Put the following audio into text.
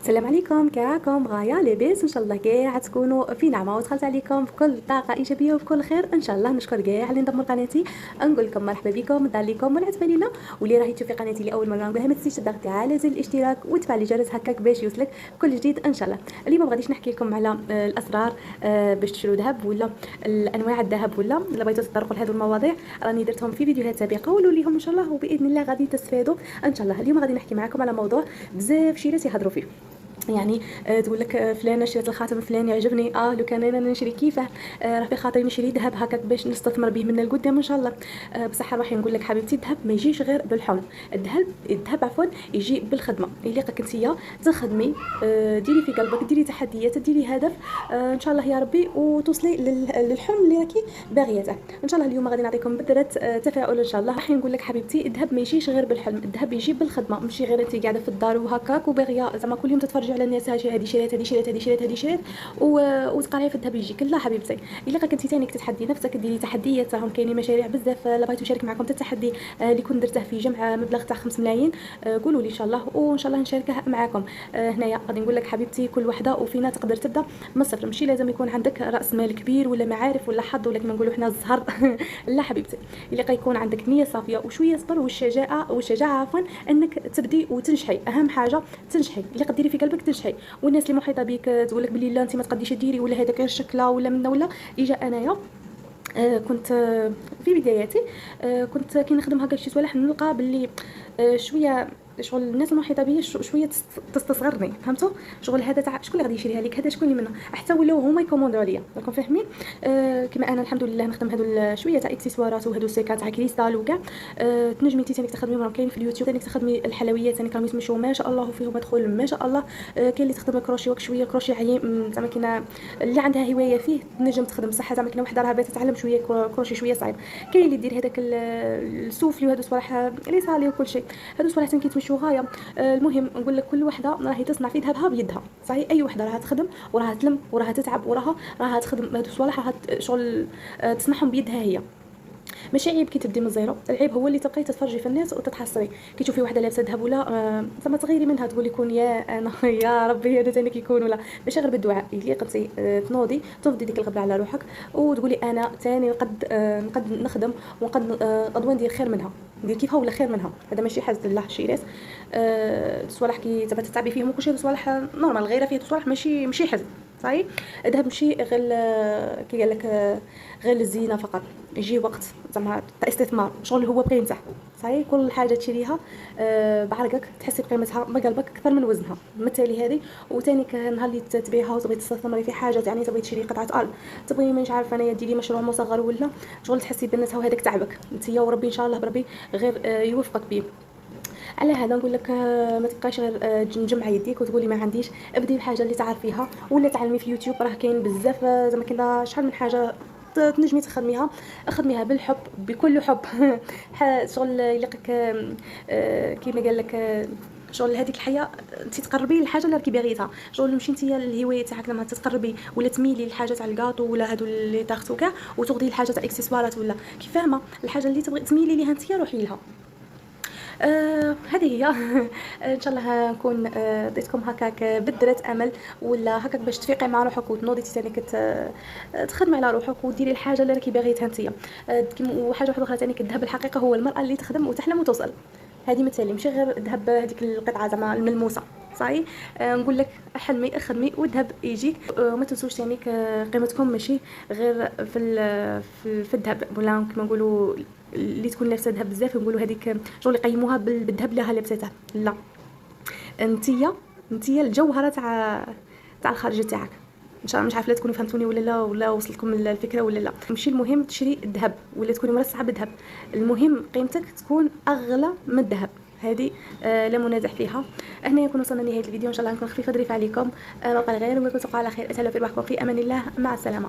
السلام عليكم، كيراكم؟ غايه لاباس؟ ان شاء الله كاع تكونوا في نعمه ودخلت عليكم بكل طاقه ايجابيه وبكل خير ان شاء الله. نشكر كاع اللي انضموا لقناتي، نقول لكم مرحبا بكم، دار لكم والعتبه لينا. واللي راهي تشوفي قناتي لاول مره نقولها ما تنسيش تضغطي على زر الاشتراك وتفعلي الجرس هكاك باش يوصلك كل جديد ان شاء الله. اليوم ما غاديش نحكي لكم على الاسرار باش تشروا ذهب ولا الانواع الذهب، ولا بغيتوا تطرقوا لهذو المواضيع راني درتهم في فيديوهات سابقه ولوا ليهم ان شاء الله، وباذن الله غادي تستفادوا ان شاء الله. اليوم غادي نحكي معكم على موضوع بزاف شيرات يهضروا فيه، يعني تقول لك فلانه شريت الخاتم الفلاني عجبني، لو كان انا نشري كيفه، راه في خاطري نشري ذهب هكاك باش نستثمر به من القدام ان شاء الله. بصح راح نقول لك حبيبتي، الذهب ما يجيش غير بالحلم، الذهب عفوا يجي بالخدمه. يليقك انتيا تخدمي، ديري في قلبك، ديري تحديات، ديري هدف ان شاء الله يا ربي، وتوصلي للحلم اللي راكي باغيته ان شاء الله. اليوم غادي نعطيكم بذره تفاؤل ان شاء الله. راح نقول لك حبيبتي، الذهب ما يجيش غير بالحلم، الذهب يجي بالخدمه، ماشي غير انت قاعده في الدار وهكاك وباغيه زعما كل يوم تتفرجي على الناس هذه شريت هذه شريت هذه شريت هذه شريت وتقراي في الذهب يجيك. لا حبيبتي، الا كنتي تانيك تتحدي نفسك، ديري تحديات، راهم كاينين مشاريع بزاف. لا بغيتو نشارك معكم التحدي اللي كنت درته في جمع مبلغ تاع 5 ملايين، قولوا لي ان شاء الله وان شاء الله نشاركه معكم. هنايا غادي نقول لك حبيبتي، كل وحده وفينا تقدر تبدا من الصفر، ماشي لازم يكون عندك راس مال كبير ولا معارف ولا حظ ولا كما نقولوا حنا الزهر لا حبيبتي، اللي غيكون عندك نيه صافيه وشويه صبر والشجاعه عفوا انك تبدي وتنجحي. اهم حاجه تنجحي، اللي قديري في قلبك تنجحي. والناس اللي محيطه بك تقول لك بلي لا انت ما تقديش ديري ولا هذاك غير شكله ولا منا ولا يجا. انايا كنت في بداياتي كنت كي نخدم هكا شي صوالح نلقى باللي شويه شغل الناس المحيطه بيا شويه تستصغرني، فهمتوا؟ شغل هذا تاع شكون اللي غادي يشريها لك، هذا شكون اللي منه، حتى ولاو هما يكوموندو عليا، راكم فاهمين؟ كما انا الحمد لله نخدم هادو شويه تاع اكسسوارات وهادو سيكات تاع كريستال وكاع. تنجمي انت ثاني تخدمي، راهم كاين في اليوتيوب ثاني تخدمي الحلويات ثاني راهم يسمشوا ما شاء الله فيهم مدخول ما شاء الله. كاين اللي تخدم الكروشي وك شويه كروشي عيم، زعما كاينه اللي عندها هوايه فيه تنجم تخدم، صح؟ زعما كاينه وحده راها بغات تتعلم شويه كروشي شويه صعيب، كاين اللي دير هذاك السوفلي وهادو صوالح اللي صالي وكل شيء، هادو صوالح كيتمشوا غايه. المهم نقول لك كل وحده راهي تصنع في ذهبها بيدها، صحيح؟ اي وحده راها تخدم وراها تلم وراها تتعب وراها تخدم هادو الصوالح، راها شغل تصنعهم بيدها هي. ماشي عيب كي تبدي من الزيرو، العيب هو اللي تبقاي تتفرجي في الناس وتتحسري كي تشوفي وحده لابسه ذهب ولا زعما تغيري منها تقولي كون يا انا يا ربي هذا ثاني كيكون، ولا ماشي غير بالدعاء، اللي قلتي تنوضي تفضي ديك الغبره على روحك وتقولي انا ثاني نقد نخدم ونقد غدوه ندير خير منها، ندير كيفها ولا خير منها. هذا ماشي حاجه الله شيرات الصوالح كي تبغي تتعبي فيهم وكلشي صوالح نورمال، غير فيه صوالح ماشي حزن، صحيح؟ الذهب ماشي غير كي قال لك غير الزينه فقط، يجي وقت زعما استثمار، شغل هو بقيمته، صحيح؟ كل حاجه تشريها بعرقك تحسي بقيمتها بقلبك اكثر من وزنها، مثالي هذه. وثاني نهار اللي تبيعها وتبغي تستثمري في حاجه، يعني تبغي تشري قطعه ارض، تبغي مش عارفه انايا ديري مشروع مصغر ولا شغل تحسي بانتها وهذاك تعبك انت، وربي ان شاء الله بربي غير يوفقك بيه. على هذا نقول لك ما تبقاش غير تجمعي يديك وتقولي ما عنديش، ابدي بحاجه اللي تعرفيها ولا تعلمي في يوتيوب، راه كاين بزاف زعما كاين شحال من حاجه تنجمي تخدميها، خدميها بالحب بكل حب شغل يلقك كيما قال لك شغل هذيك الحياه انت تقربي للحاجه اللي راكي باغيتها، شغل ماشي انت الهوايه تاعك لما تتقربي ولا تميلي للحاجه تاع الكاطو ولا هادو اللي تاخذوا كاع وتاخذي الحاجه تاع اكسسوارات ولا كيف فاهمه الحاجه اللي تبغي تميلي ليها انت روحي لها. هذه هي ان شاء الله نكون عطيتكم هكاك بذرة امل ولا هكاك باش تفيقي مع روحك وتنوضي ثاني تخدمي على روحك وديري الحاجه اللي راكي باغيتها انت. وحاجه واحده اخرى ثاني، الذهب الحقيقه هو المراه اللي تخدم وتحلم وتوصل، هذه مثالي ماشي غير ذهب هذيك القطعه زعما الملموسه، صحيح؟ نقول لك حلمي اخدمي والذهب يجيك. وما تنسوش ثاني قيمتكم ماشي غير في الذهب، ولا كما نقولوا اللي تكون لابسه ذهب بزاف نقولوا هذيك شغل يقيموها بالذهب اللي لابسته، لا انتيا الجوهره تاع الخارج تاعك. ان شاء الله مش عارفه لا تكونوا فهمتوني ولا لا، ولا وصلتكم الفكره ولا لا. ماشي المهم تشري الذهب ولا تكوني مرصعه بالذهب، المهم قيمتك تكون اغلى من الذهب، هذه لا منازع فيها. هنا يكون وصلنا لنهايه الفيديو، ان شاء الله نكون خفيفه ظريفه عليكم. ما بقى غير نقول لكم على خير، اتهلا في رواحكم في امان الله، مع السلامه.